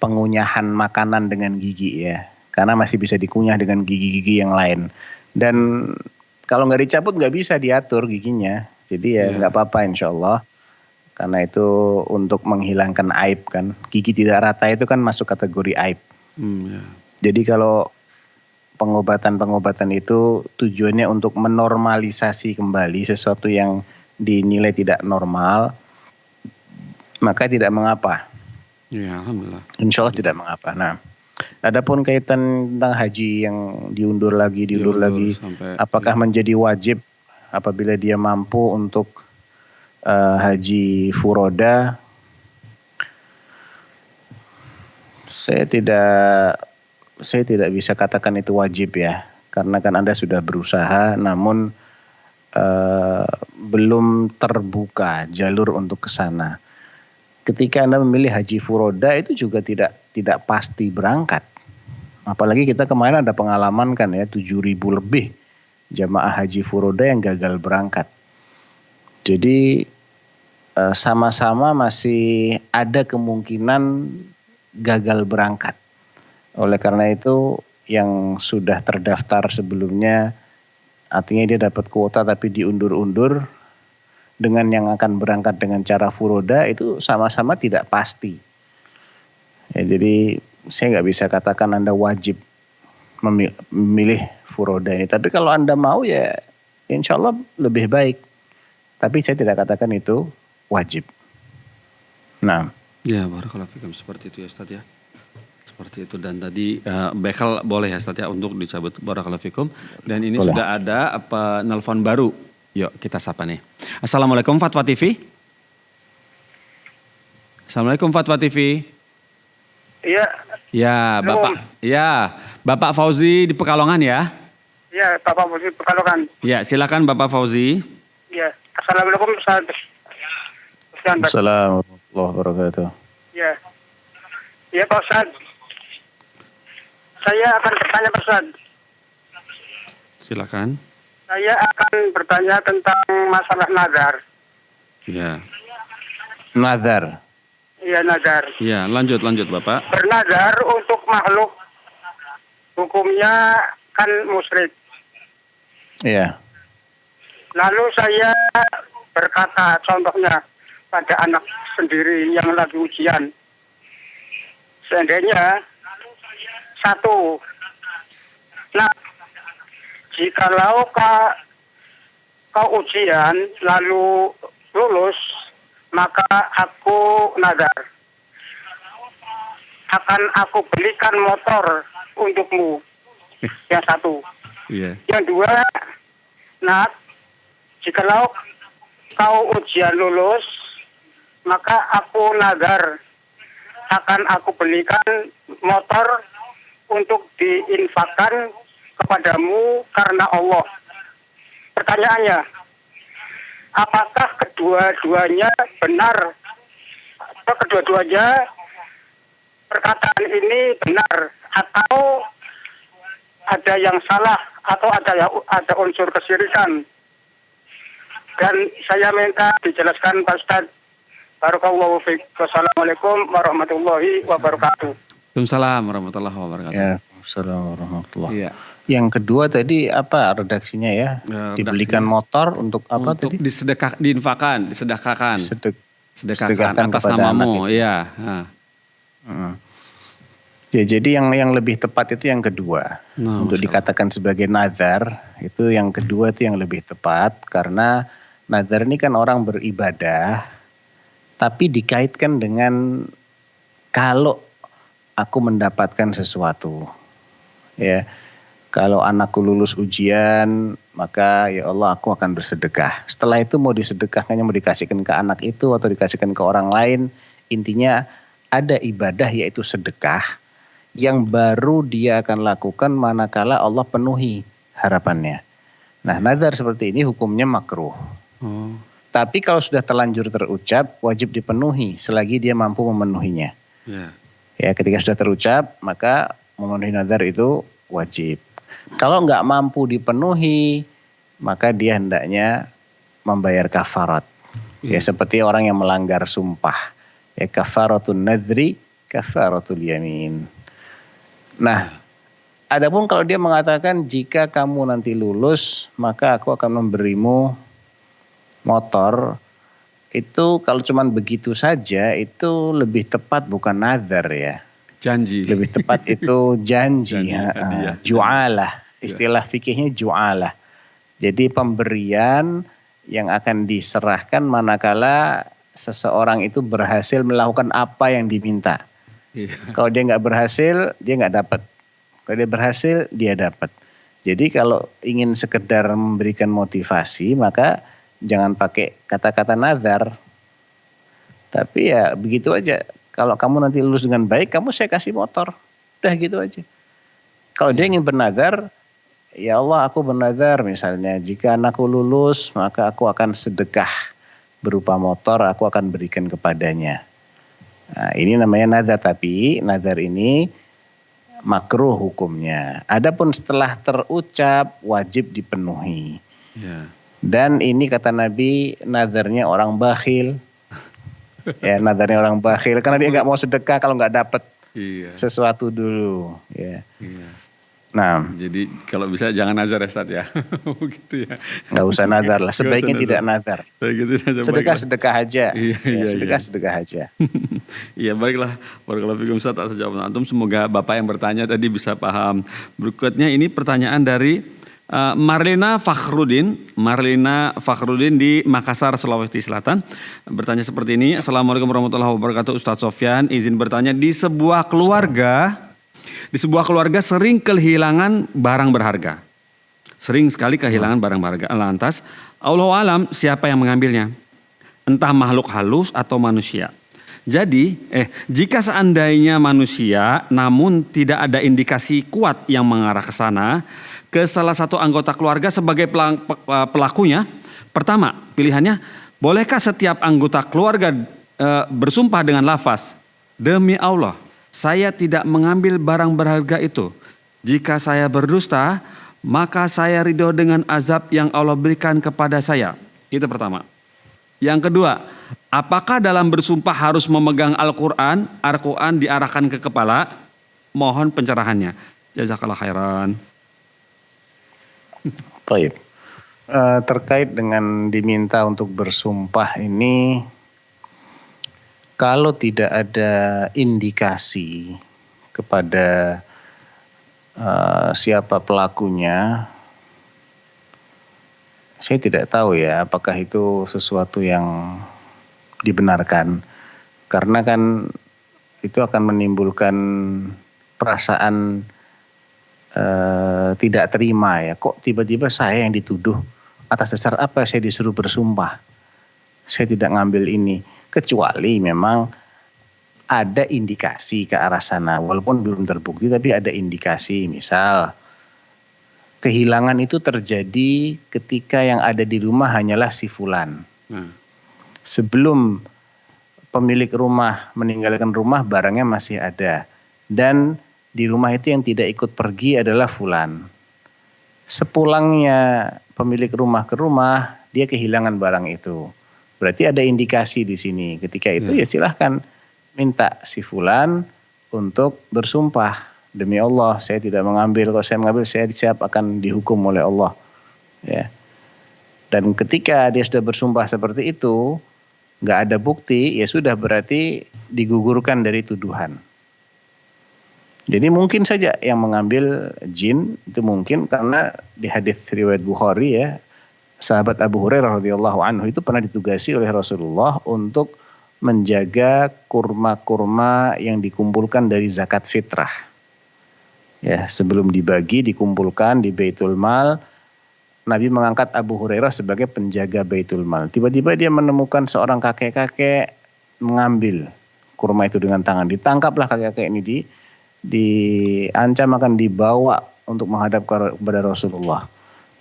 pengunyahan makanan dengan gigi ya, karena masih bisa dikunyah dengan gigi-gigi yang lain. Dan kalau nggak dicabut nggak bisa diatur giginya, jadi ya Iya. nggak apa-apa insya Allah. Karena itu untuk menghilangkan aib kan, gigi tidak rata itu kan masuk kategori aib. Ya. Jadi kalau pengobatan itu tujuannya untuk menormalisasi kembali sesuatu yang dinilai tidak normal, maka tidak mengapa. Ya, alhamdulillah. Insya Allah tidak mengapa. Nah, adapun kaitan tentang haji yang diundur lagi, sampai- apakah menjadi wajib apabila dia mampu untuk haji furoda? Saya tidak bisa katakan itu wajib ya, karena kan Anda sudah berusaha, namun belum terbuka jalur untuk ke sana. Ketika Anda memilih haji furoda itu juga tidak pasti berangkat. Apalagi kita kemarin ada pengalaman kan ya, 7.000 lebih jamaah haji furoda yang gagal berangkat. Jadi sama-sama masih ada kemungkinan gagal berangkat. Oleh karena itu yang sudah terdaftar sebelumnya, artinya dia dapat kuota tapi diundur-undur, dengan yang akan berangkat dengan cara furoda itu sama-sama tidak pasti. Ya, jadi saya nggak bisa katakan Anda wajib memilih furoda ini. Tapi kalau Anda mau ya insya Allah lebih baik. Tapi saya tidak katakan itu wajib. Nah. Ya, barakallahu fikum, seperti itu ya Ustaz ya. Seperti itu, dan tadi bekal boleh ya Ustaz ya untuk dicabut, barakallahu fikum. Dan ini boleh. sudah ada nelpon baru. Yuk kita sapa nih. Assalamualaikum Fatwa TV. Assalamualaikum Fatwa TV. Iya, Ya, Halo. Bapak Fauzi di Pekalongan ya. iya Bapak Fauzi Pekalongan. Ya, silakan Bapak Fauzi. Iya, Assalamualaikum Ustaz. Ustaz. Assalamualaikum warahmatullahi wabarakatuh. Iya. Iya Pak Ustaz. Saya akan bertanya Pak Ustaz. Silakan. Saya akan bertanya tentang masalah nazar. Ya. Nazar. Iya nazar. Ya, lanjut Bapak. Bernazar untuk makhluk hukumnya kan musyrik. Iya. Lalu saya berkata contohnya pada anak sendiri yang lagi ujian. Seandainya satu. Nah, jikalau kau ujian lalu lulus, maka aku nazar akan aku belikan motor untukmu. Yang satu. Iya. Yang dua, nah, jikalau kau ujian lulus, maka aku nazar akan aku belikan motor untuk diinfakkan kepadamu karena Allah. Pertanyaannya, apakah kedua-duanya benar? Atau kedua-duanya perkataan ini benar? Atau ada yang salah? Atau ada unsur kesyirikan? Dan saya minta dijelaskan Pak Ustaz. Barakallahu fiik. Wassalamualaikum warahmatullahi wabarakatuh. Waalaikumsalam warahmatullahi wabarakatuh. Ya, Assalamualaikum warahmatullahi. Iya. Yang kedua tadi apa redaksinya ya? Ya, Dibelikan motor untuk apa Untuk tadi? diinfakkan, disedekahkan. Sedekahkan atas kepada anak namamu, itu. iya. Ya, jadi yang lebih tepat itu yang kedua. Nah, Untuk Masya dikatakan sebagai nazar, itu yang kedua itu yang lebih tepat. Karena nazar ini kan orang beribadah, tapi dikaitkan dengan kalau aku mendapatkan sesuatu. Ya, kalau anakku lulus ujian, maka ya Allah aku akan bersedekah. Setelah itu mau disedekahkannya mau dikasihkan ke anak itu atau dikasihkan ke orang lain, intinya ada ibadah yaitu sedekah yang baru dia akan lakukan manakala Allah penuhi harapannya. Nah, nazar seperti ini hukumnya makruh. Oh. Tapi kalau sudah terlanjur terucap, wajib dipenuhi selagi dia mampu memenuhinya. Ya. Ya, ketika sudah terucap, maka memenuhi nazar itu wajib. Kalau nggak mampu dipenuhi, maka dia hendaknya membayar kafarat. Ya, seperti orang yang melanggar sumpah. Ya, kafaratun nazri, kafaratul yamin. Nah, adapun kalau dia mengatakan jika kamu nanti lulus, maka aku akan memberimu motor, itu kalau cuman begitu saja itu lebih tepat bukan nazar ya. Janji. Lebih tepat itu janji. Hadiah. Ju'alah. Istilah fikihnya ju'alah. Jadi pemberian yang akan diserahkan manakala seseorang itu berhasil melakukan apa yang diminta. Iya. Kalau dia nggak berhasil, dia nggak dapat. Kalau dia berhasil, dia dapat. Jadi kalau ingin sekedar memberikan motivasi, maka jangan pakai kata-kata nazar. Tapi ya begitu aja. Kalau kamu nanti lulus dengan baik, saya kasih motor. Udah gitu aja. Kalau dia ingin bernazar, ya Allah aku bernazar misalnya, jika anakku lulus, maka aku akan sedekah berupa motor, aku akan berikan kepadanya. Nah, ini namanya nazar, tapi nazar ini makruh hukumnya. Adapun setelah terucap, wajib dipenuhi. Ya. Dan ini kata Nabi, nazarnya orang bakhil. Ya, nazarnya orang bakhil karena dia nggak mau sedekah kalau nggak dapat Iya. sesuatu dulu. Ya. Iya. Nah, Jadi kalau bisa jangan nazar ya Ustaz ya. Gitu ya. nggak usah nazar lah. Nggak Sebaiknya usah tidak nazar. Gitu saja. Sedekah aja. Iya, Ya, iya, sedekah aja. Iya baiklah, barakallahu fikum Ustaz atas jawaban antum. Semoga Bapak yang bertanya tadi bisa paham. Berikutnya ini pertanyaan dari Marlina Fakhrudin di Makassar, Sulawesi Selatan. Bertanya seperti ini. Assalamualaikum warahmatullahi wabarakatuh Ustaz Sofyan. Izin bertanya, di sebuah keluarga sering kehilangan barang berharga. Sering sekali kehilangan barang berharga. Lantas, Allahu alam siapa yang mengambilnya? Entah makhluk halus atau manusia. Jadi, jika seandainya manusia namun tidak ada indikasi kuat yang mengarah ke sana, ke salah satu anggota keluarga sebagai pelakunya, pertama pilihannya, bolehkah setiap anggota keluarga bersumpah dengan lafaz, demi Allah, saya tidak mengambil barang berharga itu. Jika saya berdusta, maka saya ridho dengan azab yang Allah berikan kepada saya. Itu pertama. Yang kedua, apakah dalam bersumpah harus memegang Al-Quran diarahkan ke kepala? Mohon pencerahannya. Jazakallah khairan. Baik. Terkait dengan diminta untuk bersumpah ini, kalau tidak ada indikasi kepada siapa pelakunya, saya tidak tahu ya apakah itu sesuatu yang dibenarkan. Karena kan itu akan menimbulkan perasaan tidak terima ya. Kok tiba-tiba saya yang dituduh? Atas dasar apa saya disuruh bersumpah? Saya tidak ngambil ini. Kecuali memang ada indikasi ke arah sana. Walaupun belum terbukti tapi ada indikasi. Misal kehilangan itu terjadi ketika yang ada di rumah hanyalah si fulan. Sebelum pemilik rumah meninggalkan rumah, barangnya masih ada. Dan di rumah itu yang tidak ikut pergi adalah fulan. Sepulangnya pemilik rumah ke rumah, dia kehilangan barang itu. Berarti ada indikasi di sini. Ketika itu ya silahkan minta si fulan untuk bersumpah. Demi Allah, saya tidak mengambil. Kalau saya mengambil, saya siap akan dihukum oleh Allah. Ya. Dan ketika dia sudah bersumpah seperti itu, nggak ada bukti, ya sudah berarti digugurkan dari tuduhan. Jadi mungkin saja yang mengambil jin itu mungkin karena di hadis riwayat Bukhari ya, sahabat Abu Hurairah radhiyallahu anhu itu pernah ditugasi oleh Rasulullah untuk menjaga kurma-kurma yang dikumpulkan dari zakat fitrah. Ya, sebelum dibagi dikumpulkan di Baitul Mal, Nabi mengangkat Abu Hurairah sebagai penjaga Baitul Mal. Tiba-tiba dia menemukan seorang kakek-kakek mengambil kurma itu dengan tangan. Ditangkaplah kakek-kakek ini diancam akan dibawa untuk menghadap kepada Rasulullah.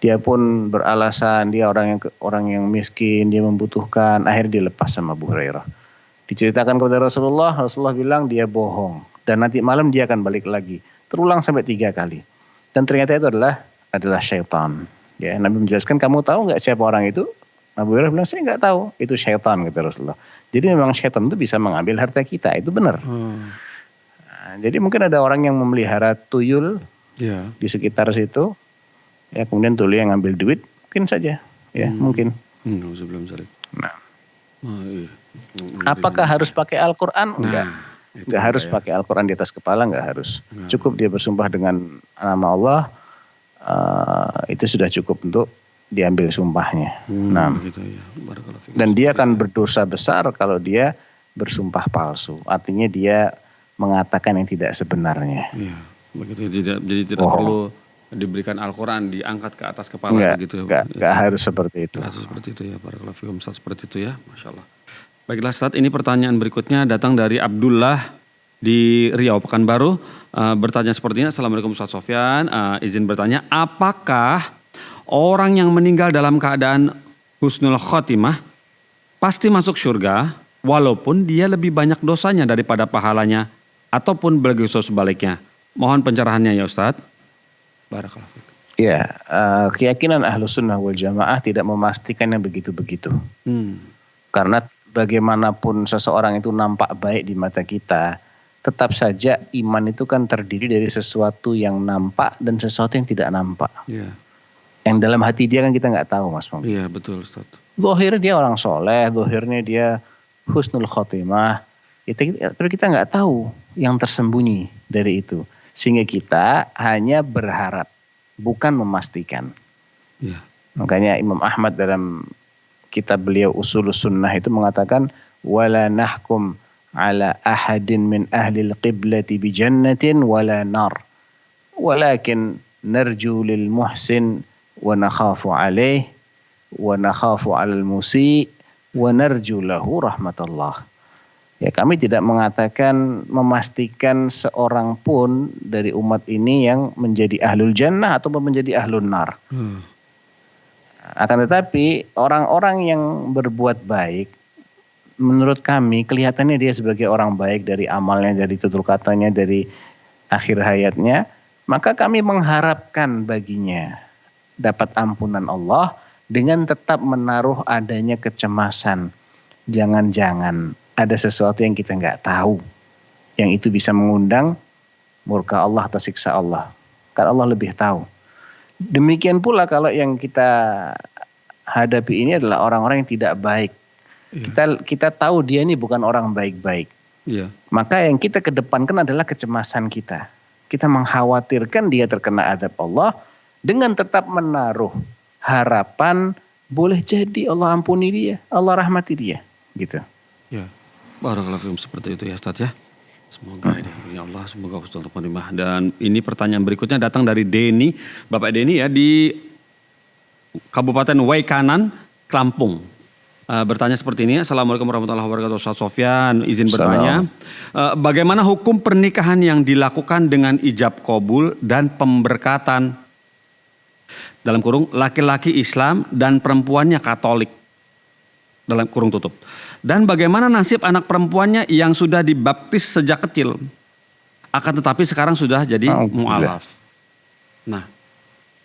Dia pun beralasan dia orang yang miskin, dia membutuhkan, akhirnya dilepas sama Abu Hurairah. Diceritakan kepada Rasulullah, Rasulullah bilang dia bohong dan nanti malam dia akan balik lagi. Terulang sampai 3 kali. Dan ternyata itu adalah syaitan. Ya, Nabi menjelaskan, kamu tahu nggak siapa orang itu? Abu Hurairah bilang, saya nggak tahu. Itu syaitan, kata Rasulullah. Jadi memang syaitan itu bisa mengambil harta kita, itu benar. Nah, jadi mungkin ada orang yang memelihara tuyul di sekitar situ. Ya, kemudian tuyul yang ngambil duit, mungkin saja. Ya, mungkin. Nah. Apakah harus pakai Al-Quran? Enggak. Enggak harus pakai Al-Quran di atas kepala, enggak harus. Cukup dia bersumpah dengan nama Allah, itu sudah cukup untuk diambil sumpahnya. Nah, dan dia akan berdosa besar kalau dia bersumpah palsu. Artinya dia mengatakan yang tidak sebenarnya. Iya, begitu. Jadi tidak perlu diberikan Al-Quran, diangkat ke atas kepala gitu. Enggak harus seperti itu. Harus seperti itu ya, barakallahu fikum Ustaz, seperti itu ya, Masya Allah. Baiklah Ustaz, ini pertanyaan berikutnya datang dari Abdullah di Riau, Pekanbaru. Bertanya seperti ini, Assalamualaikum Ustaz Sofyan, izin bertanya, apakah orang yang meninggal dalam keadaan husnul khotimah pasti masuk surga walaupun dia lebih banyak dosanya daripada pahalanya ataupun begitu sebaliknya? Mohon pencerahannya ya Ustaz. Barakallahu fikum. Ya, keyakinan Ahlus Sunnah wal Jamaah tidak memastikan yang begitu-begitu. Karena bagaimanapun seseorang itu nampak baik di mata kita, tetap saja iman itu kan terdiri dari sesuatu yang nampak dan sesuatu yang tidak nampak. Yeah. Yang dalam hati dia kan kita nggak tahu, Mas Pong. Iya, betul Ustaz. Zahirnya dia orang soleh, zahirnya dia husnul khotimah. Tapi kita nggak tahu yang tersembunyi dari itu. Sehingga kita hanya berharap, bukan memastikan. Yeah. Makanya Imam Ahmad dalam kitab beliau Ushulus Sunnah itu mengatakan, wala nahkum ala ahadin min ahlil qiblati bi jannatin wala nar, walakin narju lil muhsin wa nakhafu alaih wa nakhafu alal musi wa narju lahu rahmatullah. Ya, kami tidak mengatakan memastikan seorang pun dari umat ini yang menjadi ahlul jannah atau menjadi ahlun nar. Akan tetapi orang-orang yang berbuat baik, menurut kami kelihatannya dia sebagai orang baik dari amalnya, dari tutur katanya, dari akhir hayatnya, maka kami mengharapkan baginya dapat ampunan Allah dengan tetap menaruh adanya kecemasan. Jangan-jangan ada sesuatu yang kita nggak tahu, yang itu bisa mengundang murka Allah atau siksa Allah. Karena Allah lebih tahu. Demikian pula kalau yang kita hadapi ini adalah orang-orang yang tidak baik. Yeah. Kita tahu dia ini bukan orang baik-baik. Yeah. Maka yang kita kedepankan adalah kecemasan kita. Kita mengkhawatirkan dia terkena azab Allah dengan tetap menaruh harapan boleh jadi Allah ampuni dia, Allah rahmati dia, gitu. Ya, barakallahu fikum, seperti itu ya Ustaz ya. Semoga ya Allah, semoga husnul khotimah. Dan ini pertanyaan berikutnya datang dari Denny, Bapak Denny ya di Kabupaten Waikanan, Lampung. Bertanya seperti ini, Assalamualaikum warahmatullahi wabarakatuh Ustaz Sofyan, izin bertanya. Bagaimana hukum pernikahan yang dilakukan dengan ijab qabul dan pemberkatan, dalam kurung laki-laki Islam dan perempuannya Katolik, dalam kurung tutup. Dan bagaimana nasib anak perempuannya yang sudah dibaptis sejak kecil, akan tetapi sekarang sudah jadi mu'alaf. Nah,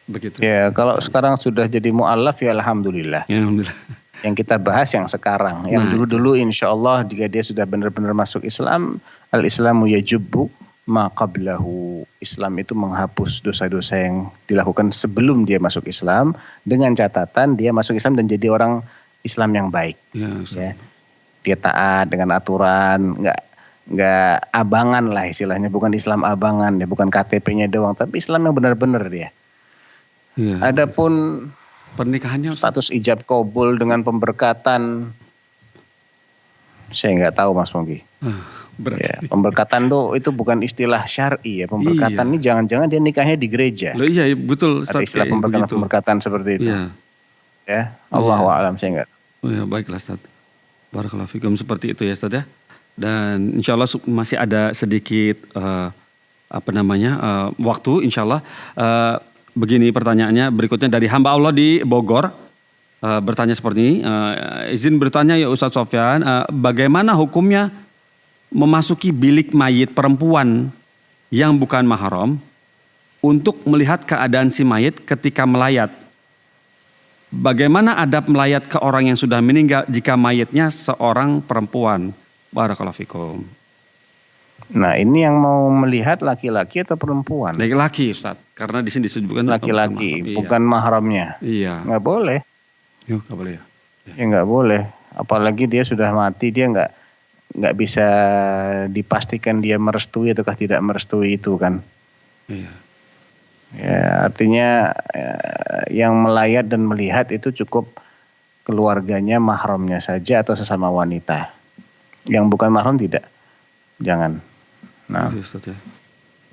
begitu. Ya, kalau sekarang sudah jadi mu'alaf ya alhamdulillah. Ya, alhamdulillah. Yang kita bahas yang sekarang. Yang dulu-dulu insya Allah jika dia sudah benar-benar masuk Islam, al-Islamu yajubbu ma qablahu. Islam itu menghapus dosa-dosa yang dilakukan sebelum dia masuk Islam, dengan catatan dia masuk Islam dan jadi orang Islam yang baik. Ya. Dia taat dengan aturan, nggak abangan lah istilahnya, bukan Islam abangan, ya bukan KTP-nya doang, tapi Islam yang benar-benar dia. Ya. Adapun pernikahannya status ijab qabul dengan pemberkatan, saya nggak tahu Mas Pongki. Ya, pemberkatan itu bukan istilah syar'i ya. Pemberkatan ini jangan-jangan dia nikahnya di gereja. Loh, iya betul. Ada istilah pemberkatan seperti itu. Iya. Ya, Allahu a'lam, saya nggak. Oh ya, baiklah Ustaz. Barakallahu fikum, seperti itu ya Ustaz ya. Dan insya Allah masih ada sedikit waktu insyaallah. Begini pertanyaannya berikutnya dari hamba Allah di Bogor. Bertanya seperti ini, izin bertanya ya Ustadz Sofyan, bagaimana hukumnya memasuki bilik mayit perempuan yang bukan mahram untuk melihat keadaan si mayit ketika melayat? Bagaimana adab melayat ke orang yang sudah meninggal jika mayitnya seorang perempuan? Barakallahu fikum. Nah, ini yang mau melihat laki-laki atau perempuan? Laki-laki, Ustadz, karena di sini disebutkan laki-laki, bukan mahramnya. Iya. Nggak boleh. Nggak boleh ya. Ya nggak boleh. Apalagi dia sudah mati, dia nggak bisa dipastikan dia merestui ataukah tidak merestui itu kan. Iya. Ya, artinya yang melayat dan melihat itu cukup keluarganya, mahramnya saja atau sesama wanita. Yang bukan mahram tidak. Jangan. Nah,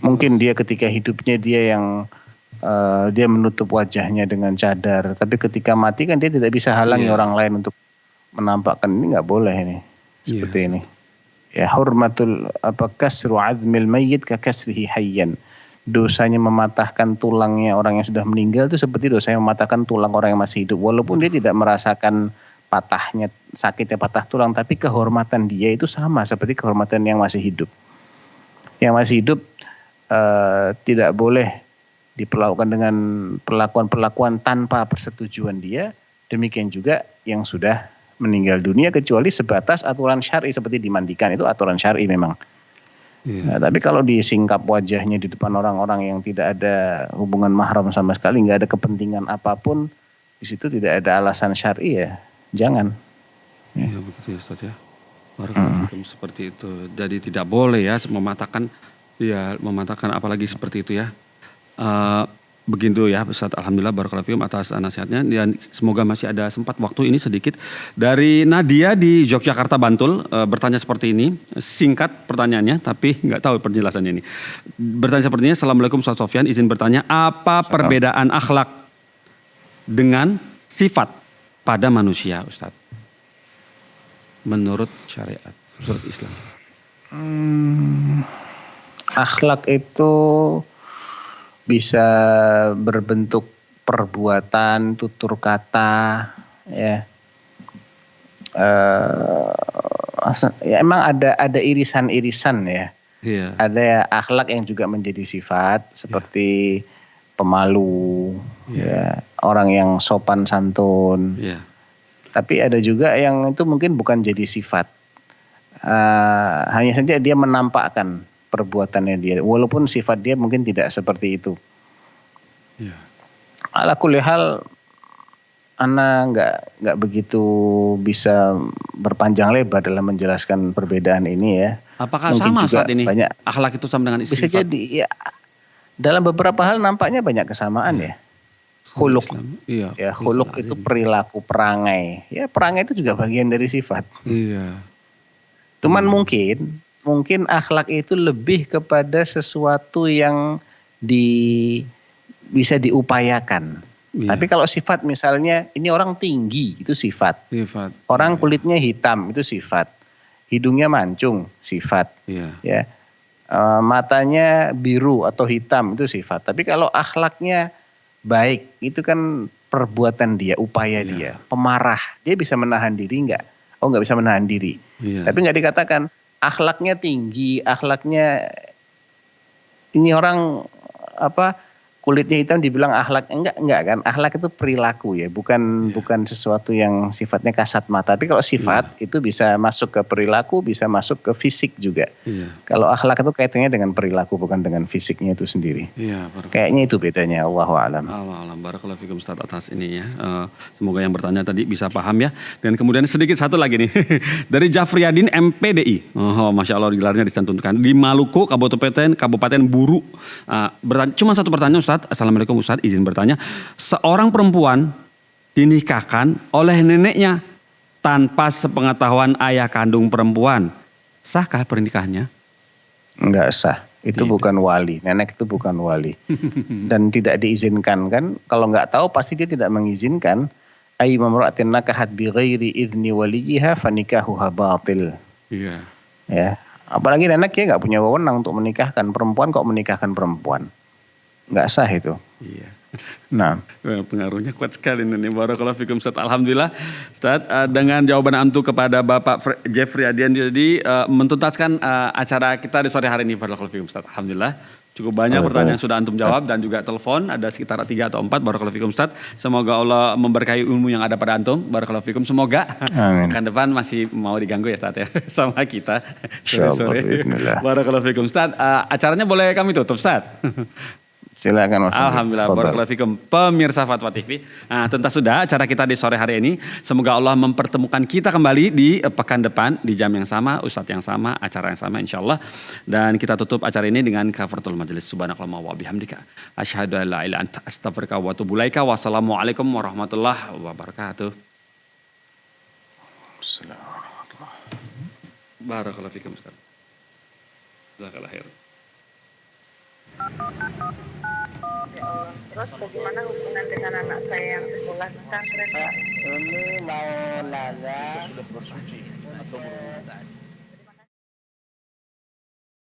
mungkin dia ketika hidupnya dia yang dia menutup wajahnya dengan cadar, tapi ketika mati kan dia tidak bisa halangi orang lain untuk menampakkan. Ini nggak boleh ini seperti ini. Ya, hurmatul kasru azmil mayyit ka kasrihi hayyan. Dosanya mematahkan tulangnya orang yang sudah meninggal itu seperti dosa yang mematahkan tulang orang yang masih hidup, walaupun dia tidak merasakan patahnya, sakitnya patah tulang, tapi kehormatan dia itu sama seperti kehormatan yang masih hidup. Yang masih hidup tidak boleh diperlakukan dengan perlakuan-perlakuan tanpa persetujuan dia. Demikian juga yang sudah meninggal dunia, kecuali sebatas aturan syar'i seperti dimandikan, itu aturan syar'i memang. Nah, tapi kalau disingkap wajahnya di depan orang-orang yang tidak ada hubungan mahram sama sekali, nggak ada kepentingan apapun, di situ tidak ada alasan syar'i, ya jangan. Iya begitu ya Ustaz ya. Barakallahu seperti itu. Jadi tidak boleh ya mematahkan apalagi seperti itu ya. Begitu ya Ustaz, alhamdulillah barakallahu fikum atas nasihatnya, dan semoga masih ada sempat waktu ini sedikit. Dari Nadia di Yogyakarta Bantul bertanya seperti ini, singkat pertanyaannya tapi nggak tahu penjelasannya ini. Bertanya seperti ini, Assalamualaikum Ustaz Sofyan, izin bertanya, apa perbedaan akhlak dengan sifat pada manusia Ustaz menurut syariat, menurut Islam? Akhlak itu bisa berbentuk perbuatan, tutur kata, ya. Ya emang ada irisan-irisan ya. Iya. Ada akhlak yang juga menjadi sifat seperti pemalu, ya, orang yang sopan santun. Iya. Tapi ada juga yang itu mungkin bukan jadi sifat. Hanya saja dia menampakkan perbuatannya dia, walaupun sifat dia mungkin tidak seperti itu. Ya. Ala kulli hal, ana nggak begitu bisa berpanjang lebar dalam menjelaskan perbedaan ini ya. Apakah mungkin sama juga saat ini banyak, akhlak itu sama dengan sifat? bisa jadi ya. Dalam beberapa hal nampaknya banyak kesamaan ya. Khuluk, ya khuluk itu perilaku, perangai. Ya perangai itu juga bagian dari sifat. Iya. Cuman mungkin akhlak itu lebih kepada sesuatu yang bisa diupayakan. Iya. Tapi kalau sifat misalnya ini orang tinggi, itu sifat. Orang kulitnya hitam, itu sifat. Hidungnya mancung, sifat. Iya. Ya. Matanya biru atau hitam, itu sifat. Tapi kalau akhlaknya baik, itu kan perbuatan dia, upaya dia. Pemarah, dia bisa menahan diri enggak? Oh, enggak bisa menahan diri. Iya. Tapi enggak dikatakan akhlaknya tinggi, akhlaknya ini orang kulitnya hitam dibilang akhlak, enggak kan? Akhlak itu perilaku ya, bukan sesuatu yang sifatnya kasat mata. Tapi kalau sifat itu bisa masuk ke perilaku, bisa masuk ke fisik juga. Iya. Kalau akhlak itu kaitannya dengan perilaku, bukan dengan fisiknya itu sendiri. Iya, kayaknya itu bedanya, Allahu a'lam. Alhamdulillah, barakallahu fikum Ustaz atas ini ya. Semoga yang bertanya tadi bisa paham ya. Dan kemudian sedikit satu lagi nih dari Jafriyadin MPDI. Oh, masya Allah gelarnya dicantumkan di Maluku, Kabupaten Buru. Cuma satu pertanyaan Ustaz. Assalamualaikum Ustaz, izin bertanya. Seorang perempuan dinikahkan oleh neneknya tanpa sepengetahuan ayah kandung perempuan. Sahkah pernikahannya? Enggak sah. Itu bukan wali. Nenek itu bukan wali. Dan tidak diizinkan kan. Kalau enggak tahu pasti dia tidak mengizinkan. Ayy mamra'atin nakahat bi ghairi idzni waliyiha fanikahuha batil. Iya. Ya. Apalagi nenek ya nggak punya wewenang untuk menikahkan perempuan, kok menikahkan perempuan, nggak sah itu. Iya. Nah, Pengaruhnya kuat sekali nih. Barakallahu fikum Ustaz. Alhamdulillah Ustaz, dengan jawaban antum kepada Bapak Jeffrey Adian jadi mentuntaskan acara kita di sore hari ini. Barakallahu fikum Ustaz. Alhamdulillah. Cukup banyak pertanyaan yang sudah antum jawab dan juga telepon ada sekitar 3 atau 4. Barakallahu fikum Ustaz. Semoga Allah memberkahi ilmu yang ada pada antum. Barakallahu fikum. Semoga pekan depan masih mau diganggu ya Ustaz ya sama kita sore-sore. Barakallahu fikum Ustaz. Acaranya boleh kami tutup Ustaz? Silakan Mas. Alhamdulillah, barakallahu fikum pemirsa Fatwa TV. Nah, tuntas sudah acara kita di sore hari ini. Semoga Allah mempertemukan kita kembali di pekan depan di jam yang sama, ustadz yang sama, acara yang sama insyaallah. Dan kita tutup acara ini dengan kafaratul majelis. Subhanakallahumma wa bihamdika asyhadu an la ilaha illa anta astaghfiruka wa atubu ilaika. Wassalamualaikum warahmatullahi wabarakatuh. Assalamualaikum. Barakallahu fikum Ustaz. Jazakallahu khair. Ya Allah. Terus bagaimana hubungan dengan anak saya yang sekolah pesantren? Ini mau nanya Sudah bersuci atau belum?